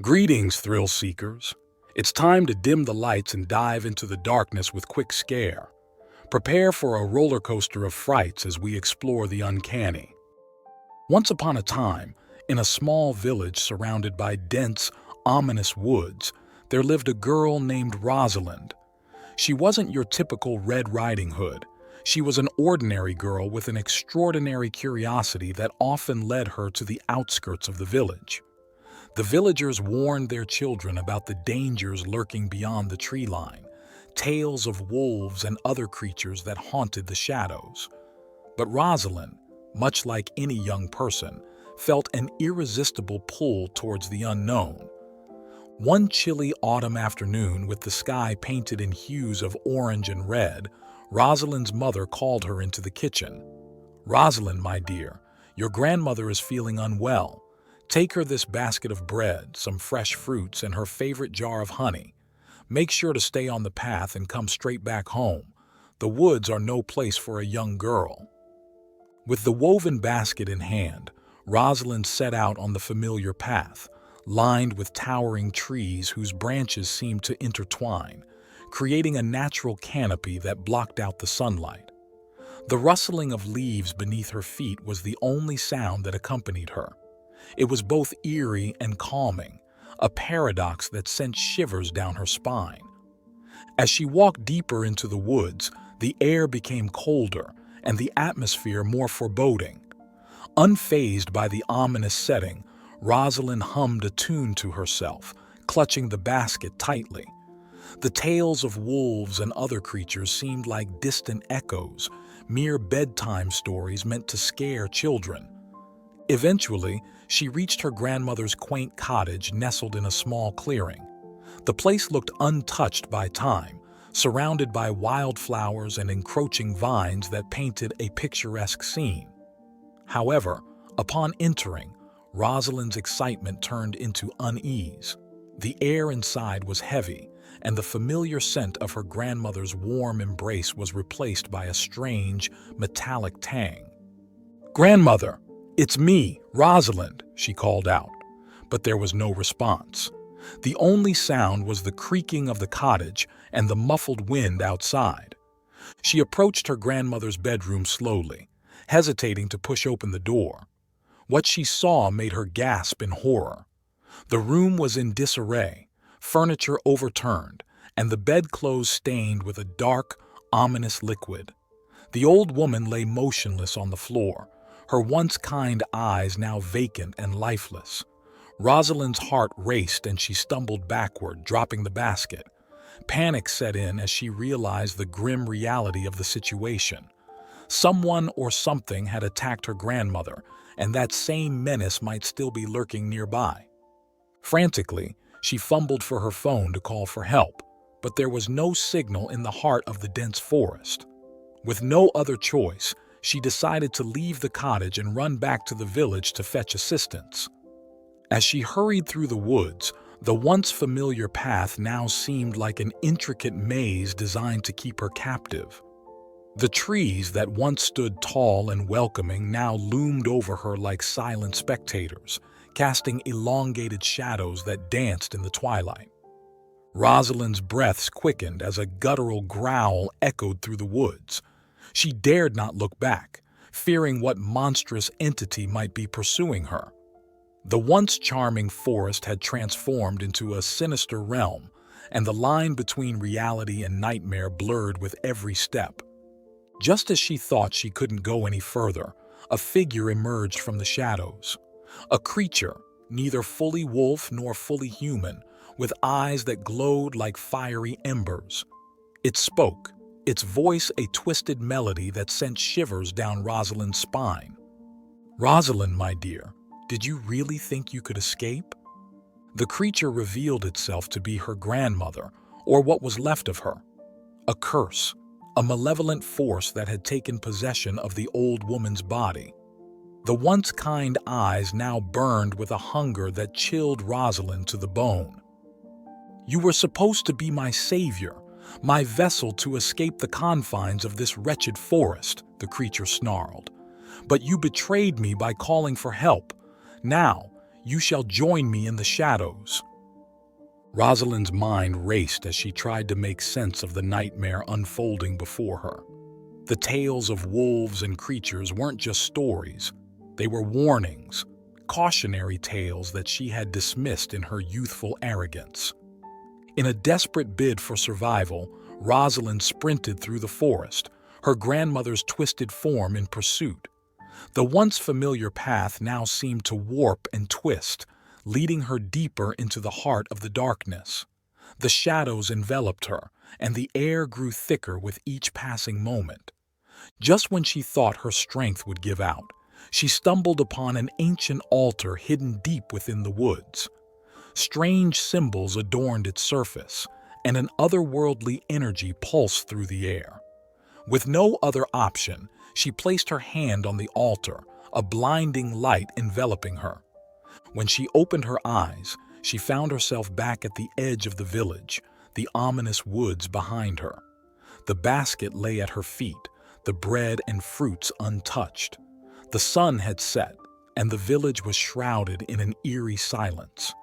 Greetings, thrill seekers. It's time to dim the lights and dive into the darkness with quick scare. Prepare for a roller coaster of frights as we explore the uncanny. Once upon a time, in a small village surrounded by dense, ominous woods, there lived a girl named Rosalind. She wasn't your typical Red Riding Hood. She was an ordinary girl with an extraordinary curiosity that often led her to the outskirts of the village. The villagers warned their children about the dangers lurking beyond the tree line, tales of wolves and other creatures that haunted the shadows. But Rosalind, much like any young person, felt an irresistible pull towards the unknown. One chilly autumn afternoon, with the sky painted in hues of orange and red, Rosalind's mother called her into the kitchen. "Rosalind, my dear, your grandmother is feeling unwell. Take her this basket of bread, some fresh fruits, and her favorite jar of honey. Make sure to stay on the path and come straight back home. The woods are no place for a young girl." With the woven basket in hand, Rosalind set out on the familiar path, lined with towering trees whose branches seemed to intertwine, creating a natural canopy that blocked out the sunlight. The rustling of leaves beneath her feet was the only sound that accompanied her. It was both eerie and calming, a paradox that sent shivers down her spine. As she walked deeper into the woods, the air became colder and the atmosphere more foreboding. Unfazed by the ominous setting, Rosalind hummed a tune to herself, clutching the basket tightly. The tales of wolves and other creatures seemed like distant echoes, mere bedtime stories meant to scare children. Eventually, she reached her grandmother's quaint cottage nestled in a small clearing. The place looked untouched by time, surrounded by wildflowers and encroaching vines that painted a picturesque scene. However, upon entering, Rosalind's excitement turned into unease. The air inside was heavy, and the familiar scent of her grandmother's warm embrace was replaced by a strange, metallic tang. "Grandmother, it's me, Rosalind," she called out, but there was no response. The only sound was the creaking of the cottage and the muffled wind outside. She approached her grandmother's bedroom slowly, hesitating to push open the door. What she saw made her gasp in horror. The room was in disarray, furniture overturned, and the bedclothes stained with a dark, ominous liquid. The old woman lay motionless on the floor, her once kind eyes now vacant and lifeless. Rosalind's heart raced and she stumbled backward, dropping the basket. Panic set in as she realized the grim reality of the situation. Someone or something had attacked her grandmother, and that same menace might still be lurking nearby. Frantically, she fumbled for her phone to call for help, but there was no signal in the heart of the dense forest. With no other choice, she decided to leave the cottage and run back to the village to fetch assistance. As she hurried through the woods, the once familiar path now seemed like an intricate maze designed to keep her captive. The trees that once stood tall and welcoming now loomed over her like silent spectators, casting elongated shadows that danced in the twilight. Rosalind's breaths quickened as a guttural growl echoed through the woods. She dared not look back, fearing what monstrous entity might be pursuing her. The once charming forest had transformed into a sinister realm, and the line between reality and nightmare blurred with every step. Just as she thought she couldn't go any further, a figure emerged from the shadows. A creature, neither fully wolf nor fully human, with eyes that glowed like fiery embers. It spoke, its voice a twisted melody that sent shivers down Rosalind's spine. "Rosalind, my dear, did you really think you could escape?" The creature revealed itself to be her grandmother, or what was left of her. A curse, a malevolent force that had taken possession of the old woman's body. The once kind eyes now burned with a hunger that chilled Rosalind to the bone. "You were supposed to be my savior, my vessel to escape the confines of this wretched forest," the creature snarled. "But you betrayed me by calling for help. Now, you shall join me in the shadows." Rosalind's mind raced as she tried to make sense of the nightmare unfolding before her. The tales of wolves and creatures weren't just stories. They were warnings, cautionary tales that she had dismissed in her youthful arrogance. In a desperate bid for survival, Rosalind sprinted through the forest, her grandmother's twisted form in pursuit. The once familiar path now seemed to warp and twist, leading her deeper into the heart of the darkness. The shadows enveloped her, and the air grew thicker with each passing moment. Just when she thought her strength would give out, she stumbled upon an ancient altar hidden deep within the woods. Strange symbols adorned its surface, and an otherworldly energy pulsed through the air. With no other option, she placed her hand on the altar, a blinding light enveloping her. When she opened her eyes, she found herself back at the edge of the village, the ominous woods behind her. The basket lay at her feet, the bread and fruits untouched. The sun had set, and the village was shrouded in an eerie silence.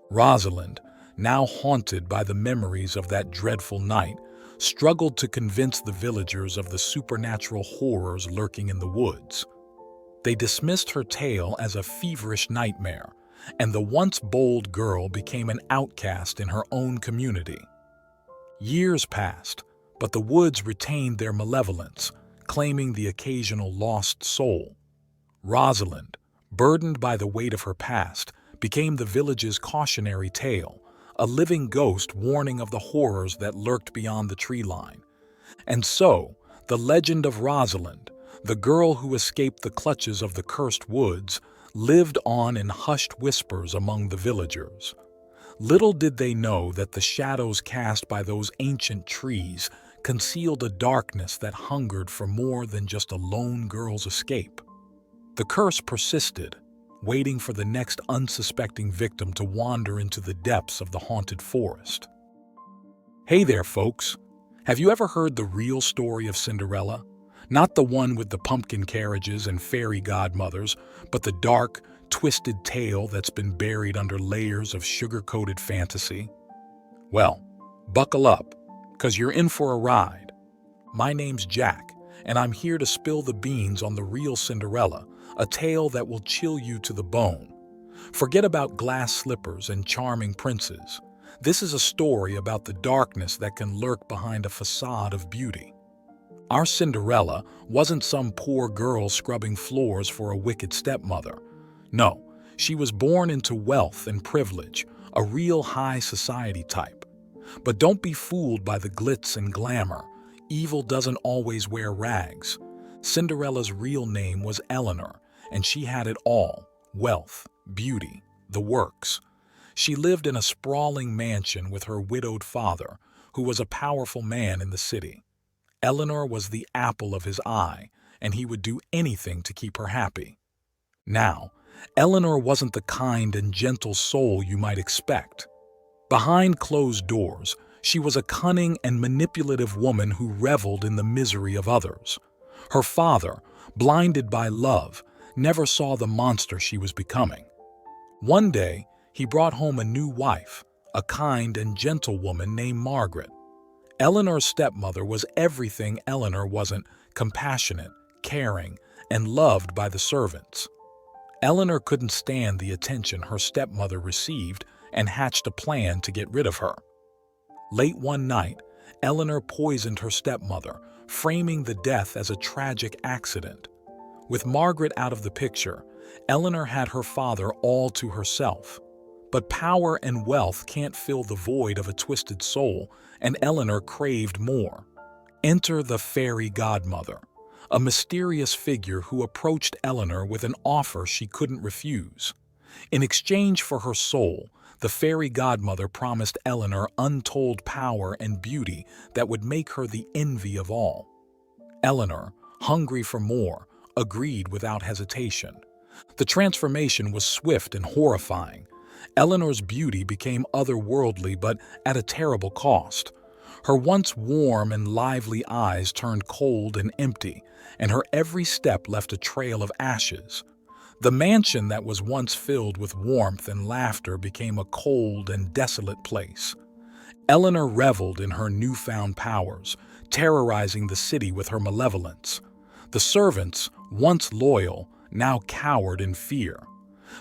Rosalind, now haunted by the memories of that dreadful night, struggled to convince the villagers of the supernatural horrors lurking in the woods. They dismissed her tale as a feverish nightmare, and the once bold girl became an outcast in her own community. Years passed, but the woods retained their malevolence, claiming the occasional lost soul. Rosalind, burdened by the weight of her past, became the village's cautionary tale, a living ghost warning of the horrors that lurked beyond the tree line. And so, the legend of Rosalind, the girl who escaped the clutches of the cursed woods, lived on in hushed whispers among the villagers. Little did they know that the shadows cast by those ancient trees concealed a darkness that hungered for more than just a lone girl's escape. The curse persisted, waiting for the next unsuspecting victim to wander into the depths of the haunted forest. Hey there, folks! Have you ever heard the real story of Cinderella? Not the one with the pumpkin carriages and fairy godmothers, but the dark, twisted tale that's been buried under layers of sugar-coated fantasy? Well, buckle up, 'cause you're in for a ride. My name's Jack, and I'm here to spill the beans on the real Cinderella, a tale that will chill you to the bone. Forget about glass slippers and charming princes. This is a story about the darkness that can lurk behind a facade of beauty. Our Cinderella wasn't some poor girl scrubbing floors for a wicked stepmother. No, she was born into wealth and privilege, a real high society type. But don't be fooled by the glitz and glamour. Evil doesn't always wear rags. Cinderella's real name was Eleanor, and she had it all: wealth, beauty, the works. She lived in a sprawling mansion with her widowed father, who was a powerful man in the city. Eleanor was the apple of his eye, and he would do anything to keep her happy. Now, Eleanor wasn't the kind and gentle soul you might expect. Behind closed doors, she was a cunning and manipulative woman who reveled in the misery of others. Her father, blinded by love, never saw the monster she was becoming. One day, he brought home a new wife, a kind and gentle woman named Margaret. Eleanor's stepmother was everything Eleanor wasn't: compassionate, caring, and loved by the servants. Eleanor couldn't stand the attention her stepmother received and hatched a plan to get rid of her. Late one night, Eleanor poisoned her stepmother, framing the death as a tragic accident. With Margaret out of the picture, Eleanor had her father all to herself. But power and wealth can't fill the void of a twisted soul, and Eleanor craved more. Enter the fairy godmother, a mysterious figure who approached Eleanor with an offer she couldn't refuse. In exchange for her soul, the fairy godmother promised Eleanor untold power and beauty that would make her the envy of all. Eleanor, hungry for more, agreed without hesitation. The transformation was swift and horrifying. Eleanor's beauty became otherworldly, but at a terrible cost. Her once warm and lively eyes turned cold and empty, and her every step left a trail of ashes. The mansion that was once filled with warmth and laughter became a cold and desolate place. Eleanor reveled in her newfound powers, terrorizing the city with her malevolence. The servants, once loyal, now cowered in fear.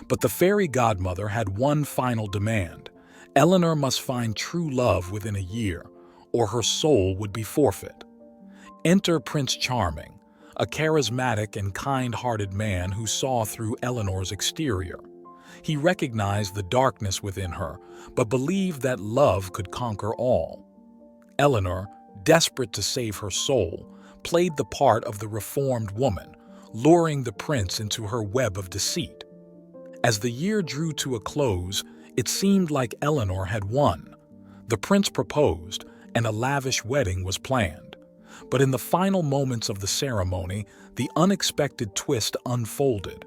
But the fairy godmother had one final demand. Eleanor must find true love within a year, or her soul would be forfeit. Enter Prince Charming, a charismatic and kind-hearted man who saw through Eleanor's exterior. He recognized the darkness within her, but believed that love could conquer all. Eleanor, desperate to save her soul, played the part of the reformed woman, luring the prince into her web of deceit. As the year drew to a close, it seemed like Eleanor had won. The prince proposed, and a lavish wedding was planned. But in the final moments of the ceremony, the unexpected twist unfolded.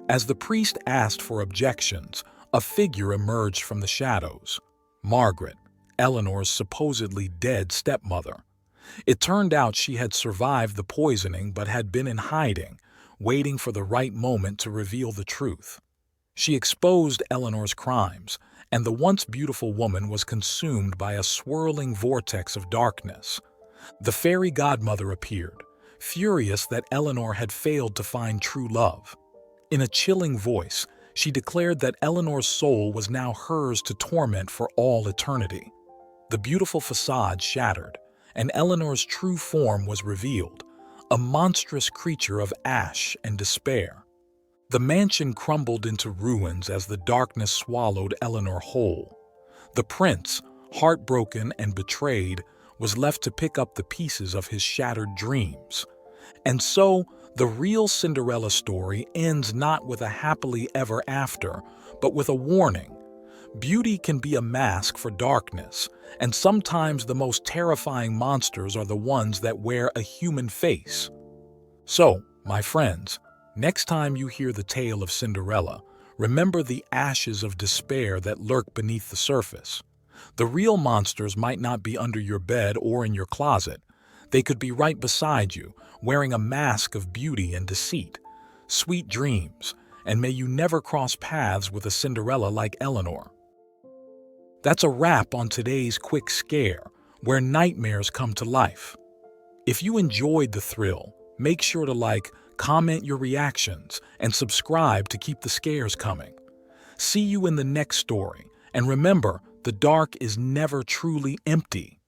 As the priest asked for objections, a figure emerged from the shadows. Margaret, Eleanor's supposedly dead stepmother. It turned out she had survived the poisoning but had been in hiding, waiting for the right moment to reveal the truth. She exposed Eleanor's crimes, and the once beautiful woman was consumed by a swirling vortex of darkness. The fairy godmother appeared, furious that Eleanor had failed to find true love. In a chilling voice, she declared that Eleanor's soul was now hers to torment for all eternity. The beautiful facade shattered, and Eleanor's true form was revealed, a monstrous creature of ash and despair. The mansion crumbled into ruins as the darkness swallowed Eleanor whole. The prince, heartbroken and betrayed, was left to pick up the pieces of his shattered dreams. And so, the real Cinderella story ends not with a happily ever after, but with a warning. Beauty can be a mask for darkness, and sometimes the most terrifying monsters are the ones that wear a human face. So, my friends, next time you hear the tale of Cinderella, remember the ashes of despair that lurk beneath the surface. The real monsters might not be under your bed or in your closet. They could be right beside you, wearing a mask of beauty and deceit. Sweet dreams, and may you never cross paths with a Cinderella like Eleanor. That's a wrap on today's quick scare, where nightmares come to life. If you enjoyed the thrill, make sure to like, comment your reactions, and subscribe to keep the scares coming. See you in the next story, and remember, the dark is never truly empty.